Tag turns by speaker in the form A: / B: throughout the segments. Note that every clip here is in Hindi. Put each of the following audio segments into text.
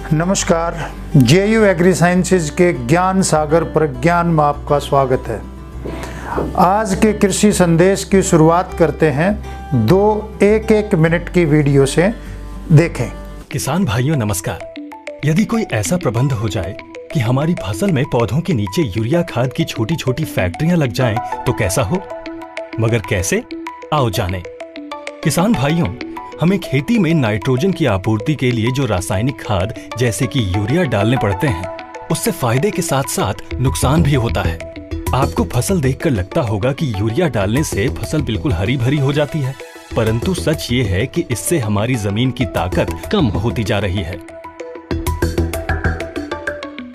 A: नमस्कार, जेयू एग्री साइंसेज के ज्ञान सागर प्रज्ञान में आपका स्वागत है। आज के कृषि संदेश की शुरुआत करते हैं 2 1-1 मिनट की वीडियो से। देखें।
B: किसान भाइयों नमस्कार। यदि कोई ऐसा प्रबंध हो जाए कि हमारी फसल में पौधों के नीचे यूरिया खाद की छोटी छोटी फैक्ट्रियां लग जाएं, तो कैसा हो? मगर कैसे? आओ जानें। किसान भाइयों, हमें खेती में नाइट्रोजन की आपूर्ति के लिए जो रासायनिक खाद जैसे कि यूरिया डालने पड़ते हैं, उससे फायदे के साथ साथ नुकसान भी होता है। आपको फसल देखकर लगता होगा कि यूरिया डालने से फसल बिल्कुल हरी भरी हो जाती है, परंतु सच ये है कि इससे हमारी जमीन की ताकत कम होती जा रही है।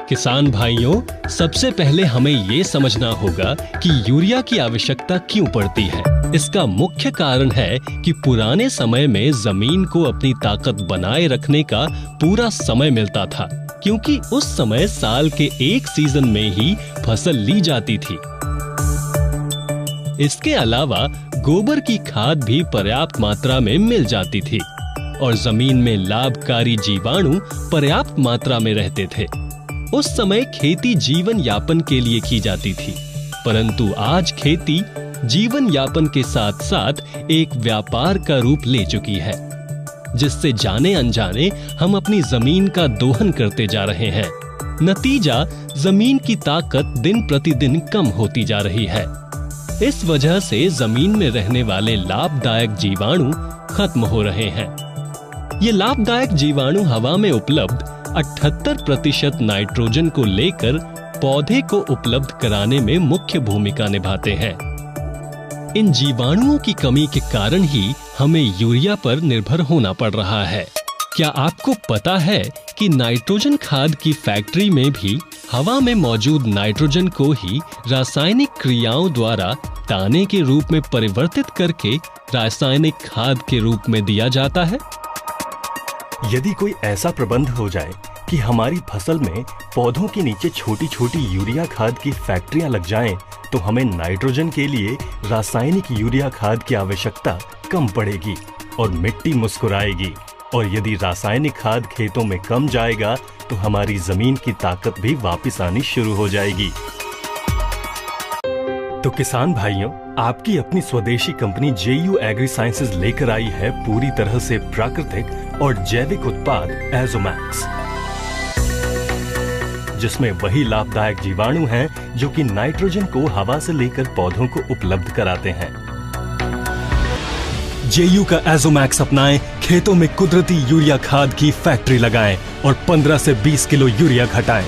C: किसान भाइयों, सबसे पहले हमें ये समझना होगा कि यूरिया की आवश्यकता क्यों पड़ती है। इसका मुख्य कारण है कि पुराने समय में जमीन को अपनी ताकत बनाए रखने का पूरा समय मिलता था, क्योंकि उस समय साल के एक सीजन में ही फसल ली जाती थी। इसके अलावा गोबर की खाद भी पर्याप्त मात्रा में मिल जाती थी और जमीन में लाभकारी जीवाणु पर्याप्त मात्रा में रहते थे। उस समय खेती जीवन यापन के लिए की जाती थी, परंतु आज खेती जीवन यापन के साथ साथ एक व्यापार का रूप ले चुकी है, जिससे जाने अनजाने हम अपनी जमीन का दोहन करते जा रहे हैं। नतीजा, जमीन की ताकत दिन प्रतिदिन कम होती जा रही है। इस वजह से जमीन में रहने वाले लाभदायक जीवाणु खत्म हो रहे हैं। ये लाभदायक जीवाणु हवा में उपलब्ध 78% नाइट्रोजन को लेकर पौधे को उपलब्ध कराने में मुख्य भूमिका निभाते हैं। इन जीवाणुओं की कमी के कारण ही हमें यूरिया पर निर्भर होना पड़ रहा है। क्या आपको पता है कि नाइट्रोजन खाद की फैक्ट्री में भी हवा में मौजूद नाइट्रोजन को ही रासायनिक क्रियाओं द्वारा दाने के रूप में परिवर्तित करके रासायनिक खाद के रूप में दिया जाता है?
B: यदि कोई ऐसा प्रबंध हो जाए कि हमारी फसल में पौधों के नीचे छोटी छोटी यूरिया खाद की फैक्ट्रियां लग जाएं, तो हमें नाइट्रोजन के लिए रासायनिक यूरिया खाद की आवश्यकता कम पड़ेगी और मिट्टी मुस्कुराएगी। और यदि रासायनिक खाद खेतों में कम जाएगा, तो हमारी जमीन की ताकत भी वापस आनी शुरू हो जाएगी। तो किसान भाइयों, आपकी अपनी स्वदेशी कंपनी जेयू एग्री साइंसेज लेकर आई है पूरी तरह से प्राकृतिक और जैविक उत्पाद एजोमैक्स, जिसमें वही लाभदायक जीवाणु हैं जो कि नाइट्रोजन को हवा से लेकर पौधों को उपलब्ध कराते हैं। जेयू का एजोमैक्स अपनाएं, खेतों में कुदरती यूरिया खाद की फैक्ट्री लगाएं और 15 से 20 किलो यूरिया घटाएं।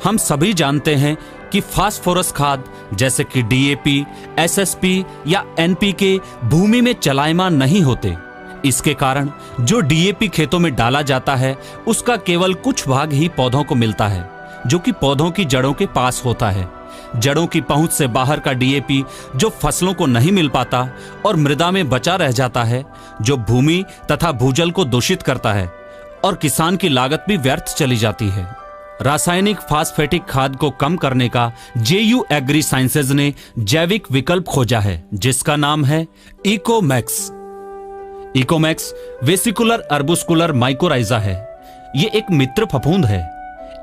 D: हम सभी जानते हैं कि फास्फोरस खाद जैसे कि डीएपी, एसएसपी या एनपीके भूमि में चलायमान नहीं होते। इसके कारण जो डीएपी खेतों में डाला जाता है, उसका केवल कुछ भाग ही पौधों को मिलता है, जो कि पौधों की जड़ों के पास होता है। जड़ों की पहुंच से बाहर का डीएपी जो फसलों को नहीं मिल पाता और मृदा में बचा रह जाता है, जो भूमि तथा भूजल को दूषित करता है और किसान की लागत भी व्यर्थ चली जाती है। रासायनिक फास्फेटिक खाद को कम करने का जेयू एग्री साइंसेज ने जैविक विकल्प खोजा है, जिसका नाम है इकोमैक्स। इकोमैक्स वेसिकुलर अर्बुस्कुलर माइकोराइजा है। ये एक मित्र फफूंद है।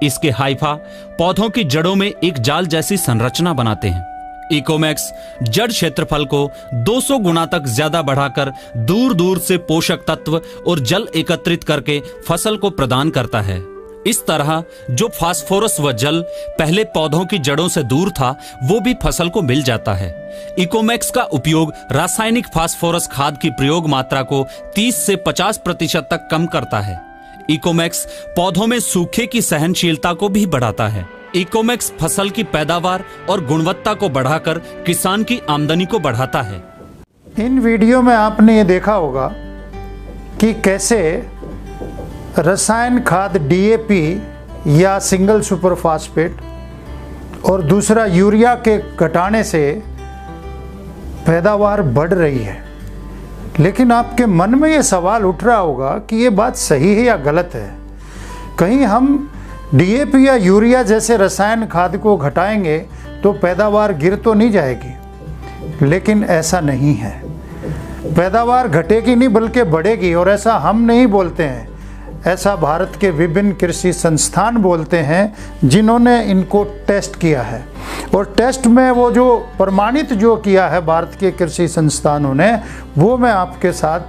D: इसके हाइफा पौधों की जड़ों में एक जाल जैसी संरचना बनाते हैं। इकोमैक्स जड़ क्षेत्रफल को 200 गुना तक ज्यादा बढ़ाकर दूर दूर से पोषक तत्व और जल एकत्रित करके फसल को प्रदान करता है। इस तरह जो फास्फोरस व जल पहले पौधों की जड़ों से दूर था, वो भी फसल को मिल जाता है। इकोमैक्स का उपयोग रासायनिक फास्फोरस खाद की प्रयोग मात्रा को 30 से 50% तक कम करता है। इकोमैक्स पौधों में सूखे की सहनशीलता को भी बढ़ाता है। इकोमैक्स फसल की पैदावार और गुणवत्ता को बढ़ाकर किसान की आमदनी को बढ़ाता है।
A: इन वीडियो में आपने ये देखा होगा कि कैसे रसायन खाद डीएपी या सिंगल सुपर फास्फेट और दूसरा यूरिया के घटाने से पैदावार बढ़ रही है। लेकिन आपके मन में ये सवाल उठ रहा होगा कि ये बात सही है या गलत है। कहीं हम डीएपी या यूरिया जैसे रसायन खाद को घटाएंगे तो पैदावार गिर तो नहीं जाएगी? लेकिन ऐसा नहीं है। पैदावार घटेगी नहीं बल्कि बढ़ेगी, और ऐसा हम नहीं बोलते हैं, ऐसा भारत के विभिन्न कृषि संस्थान बोलते हैं जिन्होंने इनको टेस्ट किया है। और टेस्ट में वो जो प्रमाणित जो किया है भारत के कृषि संस्थानों ने, वो मैं आपके साथ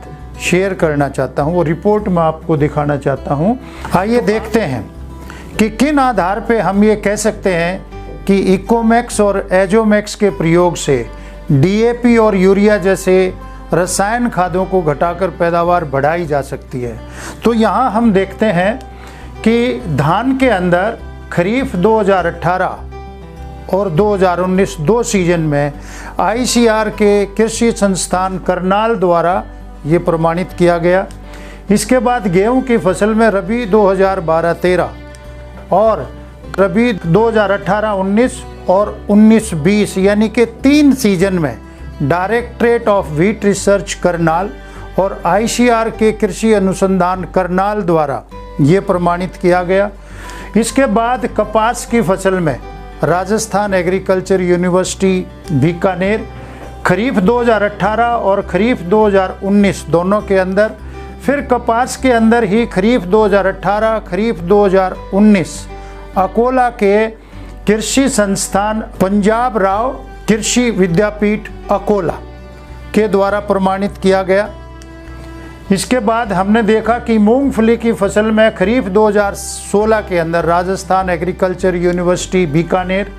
A: शेयर करना चाहता हूँ, वो रिपोर्ट मैं आपको दिखाना चाहता हूँ। आइए देखते हैं कि किन आधार पे हम ये कह सकते हैं कि इकोमैक्स और एजोमैक्स के प्रयोग से डीएपी और यूरिया जैसे रसायन खादों को घटाकर पैदावार बढ़ाई जा सकती है। तो यहाँ हम देखते हैं कि धान के अंदर खरीफ 2018 और 2019 दो सीजन में आईसीआर के कृषि संस्थान करनाल द्वारा ये प्रमाणित किया गया। इसके बाद गेहूं की फसल में रबी 2012-13 और रबी 2018-19 और 19-20 यानी कि 3 सीजन में directorate of wheat research Karnal और आईसीआर के कृषि अनुसंधान करनाल द्वारा ये प्रमाणित किया गया। इसके बाद कपास की फसल में राजस्थान एग्रीकल्चर यूनिवर्सिटी बीकानेर खरीफ 2018 और खरीफ 2019 दोनों के अंदर, फिर कपास के अंदर ही खरीफ 2018 खरीफ 2019 अकोला के कृषि संस्थान पंजाब राव कृषि विद्यापीठ अकोला के द्वारा प्रमाणित किया गया। इसके बाद हमने देखा कि मूंगफली की फसल में खरीफ 2016 के अंदर राजस्थान एग्रीकल्चर यूनिवर्सिटी बीकानेर,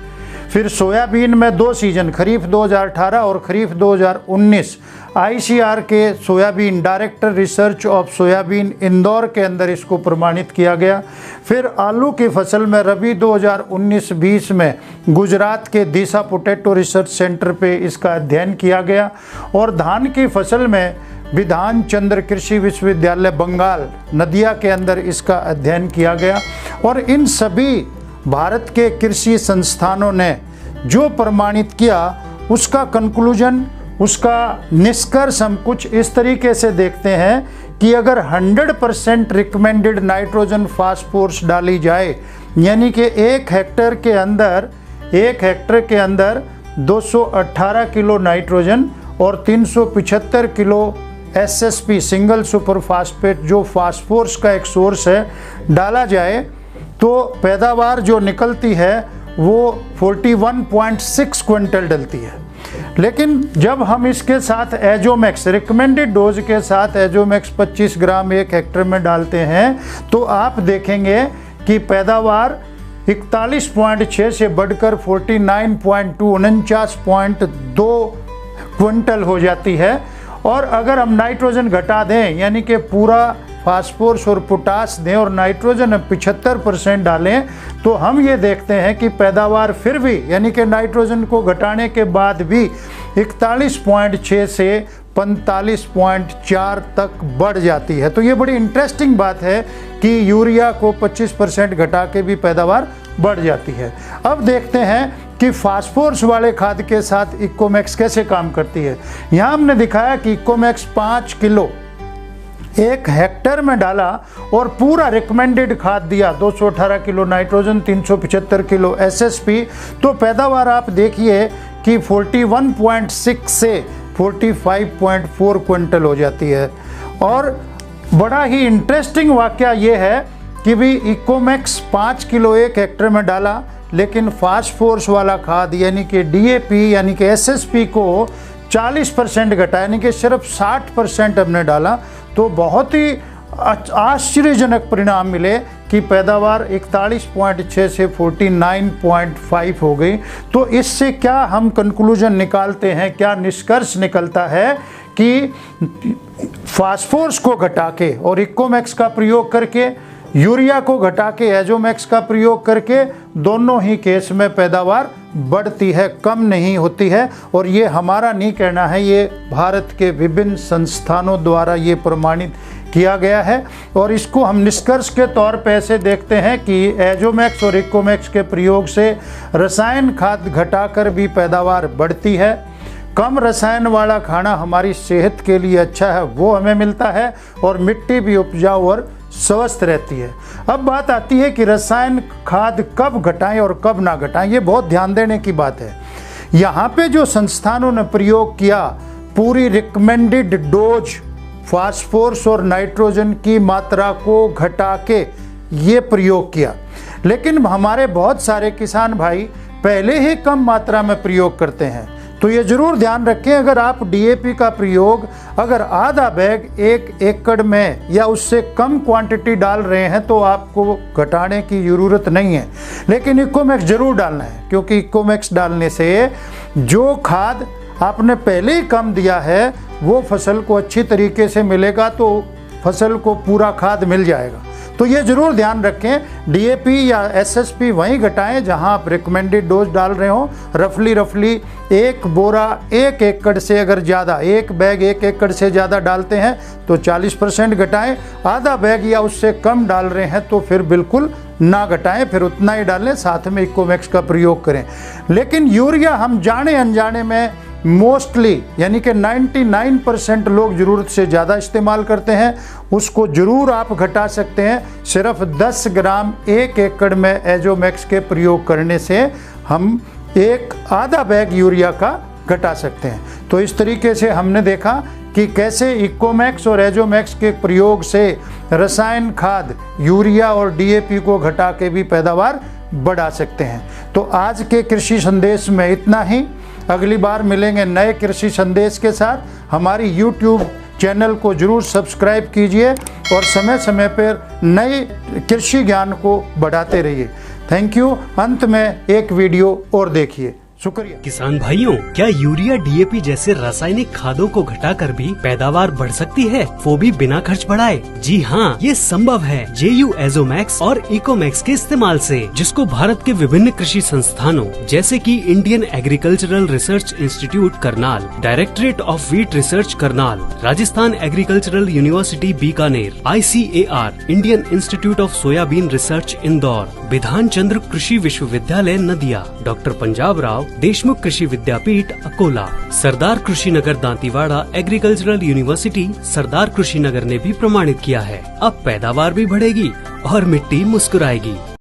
A: फिर सोयाबीन में 2 सीजन खरीफ 2018 और खरीफ 2019 आईसीआर के soybean director research of soybean Indore के अंदर इसको प्रमाणित किया गया। फिर आलू की फसल में रबी 2019-20 में गुजरात के दिशा पोटैटो रिसर्च सेंटर पे इसका अध्ययन किया गया। और धान की फसल में विधान चंद्र कृषि विश्वविद्यालय बंगाल नदिया के अंदर इसका अध्ययन किया गया। और इन सभी भारत के कृषि संस्थानों ने जो प्रमाणित किया उसका कंक्लूजन, उसका निष्कर्ष हम कुछ इस तरीके से देखते हैं कि अगर 100% रिकमेंडेड नाइट्रोजन फास्फोरस डाली जाए, यानी कि 1 हेक्टेयर के अंदर 218 किलो नाइट्रोजन और 375 kilo SSP single super phosphate जो फास्फोरस का एक सोर्स है डाला जाए, तो पैदावार जो निकलती है वो 41.6 क्विंटल डलती है। लेकिन जब हम इसके साथ एजोमैक्स रिकमेंडेड डोज के साथ एजोमैक्स 25 ग्राम 1 हेक्टेयर में डालते हैं तो आप देखेंगे कि पैदावार 41.6 से बढ़कर 49.2 49.2 क्विंटल हो जाती है। और अगर हम नाइट्रोजन घटा दें, यानी कि पूरा फास्फोरस और पोटास दें और नाइट्रोजन 75% डालें, तो हम ये देखते हैं कि पैदावार फिर भी, यानी कि नाइट्रोजन को घटाने के बाद भी 41.6 से 45.4 तक बढ़ जाती है। तो ये बड़ी इंटरेस्टिंग बात है कि यूरिया को 25% घटा के भी पैदावार बढ़ जाती है। अब देखते हैं कि फास्फोरस वाले खाद के साथ इकोमैक्स कैसे काम करती है। यहाँ हमने दिखाया कि इकोमैक्स 5 किलो 1 हेक्टेयर में डाला और पूरा रिकमेंडेड खाद दिया, 218 किलो नाइट्रोजन 375 किलो एसएसपी, तो पैदावार आप देखिए कि 41.6 से 45.4 क्विंटल हो जाती है। और बड़ा ही इंटरेस्टिंग वाकया ये है कि भी इकोमैक्स 5 किलो 1 हेक्टेयर में डाला, लेकिन फास्फोरस वाला खाद यानी कि डीएपी यानी कि एसएसपी को 40% घटा, यानी कि सिर्फ 60% हमने डाला। तो बहुत ही आश्चर्यजनक परिणाम मिले कि पैदावार 41.6 से 49.5 हो गई। तो इससे क्या हम कंक्लूजन निकालते हैं, क्या निष्कर्ष निकलता है कि फास्फोरस को घटा के और इकोमैक्स का प्रयोग करके, यूरिया को घटा के एजोमैक्स का प्रयोग करके, दोनों ही केस में पैदावार बढ़ती है, कम नहीं होती है। और ये हमारा नहीं कहना है, ये भारत के विभिन्न संस्थानों द्वारा ये प्रमाणित किया गया है। और इसको हम निष्कर्ष के तौर पे ऐसे देखते हैं कि एजोमैक्स और इकोमैक्स के प्रयोग से रसायन खाद घटाकर भी पैदावार बढ़ती है। कम रसायन वाला खाना हमारी सेहत के लिए अच्छा है, वो हमें मिलता है, और मिट्टी भी उपजाऊ और स्वस्थ रहती है। अब बात आती है कि रसायन खाद कब घटाएं और कब ना घटाएं। ये बहुत ध्यान देने की बात है यहाँ पे जो संस्थानों ने प्रयोग किया, पूरी रिकमेंडेड डोज फास्फोरस और नाइट्रोजन की मात्रा को घटा के ये प्रयोग किया। लेकिन हमारे बहुत सारे किसान भाई पहले ही कम मात्रा में प्रयोग करते हैं, तो ये जरूर ध्यान रखें, अगर आप डीएपी का प्रयोग अगर आधा बैग 1 एकड़ में या उससे कम क्वांटिटी डाल रहे हैं तो आपको घटाने की ज़रूरत नहीं है। लेकिन इकोमैक्स जरूर डालना है, क्योंकि इकोमैक्स डालने से जो खाद आपने पहले ही कम दिया है वो फसल को अच्छी तरीके से मिलेगा, तो फसल को पूरा खाद मिल जाएगा। तो ये जरूर ध्यान रखें, डीएपी या एसएसपी वहीं घटाएं जहां आप रिकमेंडेड डोज डाल रहे हो। रफली 1 बोरा 1 एकड़ से अगर ज़्यादा, 1 बैग 1 एकड़ से ज़्यादा डालते हैं तो 40% घटाएं। आधा बैग या उससे कम डाल रहे हैं तो फिर बिल्कुल ना घटाएं, फिर उतना ही डालें, साथ में इकोमैक्स का प्रयोग करें। लेकिन यूरिया हम जाने अनजाने में मोस्टली यानी कि 99% लोग ज़रूरत से ज़्यादा इस्तेमाल करते हैं, उसको ज़रूर आप घटा सकते हैं। सिर्फ 10 ग्राम 1 एकड़ में एजोमैक्स के प्रयोग करने से हम आधा बैग यूरिया का घटा सकते हैं। तो इस तरीके से हमने देखा कि कैसे इकोमैक्स और एजोमैक्स के प्रयोग से रसायन खाद यूरिया और डीएपी को घटा के भी पैदावार बढ़ा सकते हैं। तो आज के कृषि संदेश में इतना ही। अगली बार मिलेंगे नए कृषि संदेश के साथ। हमारी YouTube चैनल को जरूर सब्सक्राइब कीजिए और समय समय पर नए कृषि ज्ञान को बढ़ाते रहिए। Thank you. अंत में एक वीडियो और देखिए। शुक्रिया।
E: किसान भाइयों, क्या यूरिया डीएपी जैसे रासायनिक खादों को घटाकर भी पैदावार बढ़ सकती है, वो भी बिना खर्च बढ़ाए? जी हाँ, ये संभव है JU एजोमैक्स और इकोमैक्स के इस्तेमाल से, जिसको भारत के विभिन्न कृषि संस्थानों जैसे कि Indian agricultural research institute Karnal, directorate of wheat research Karnal, Rajasthan agricultural university Bikaner, ICAR Indian institute of soybean research Indore, Bidhan Chandra कृषि विश्वविद्यालय नदिया, डॉक्टर पंजाब राव देशमुख कृषि विद्यापीठ अकोला, सरदार कृषि नगर दांतीवाड़ा एग्रीकल्चरल यूनिवर्सिटी सरदार कृषि नगर ने भी प्रमाणित किया है। अब पैदावार भी बढ़ेगी और मिट्टी मुस्कुराएगी।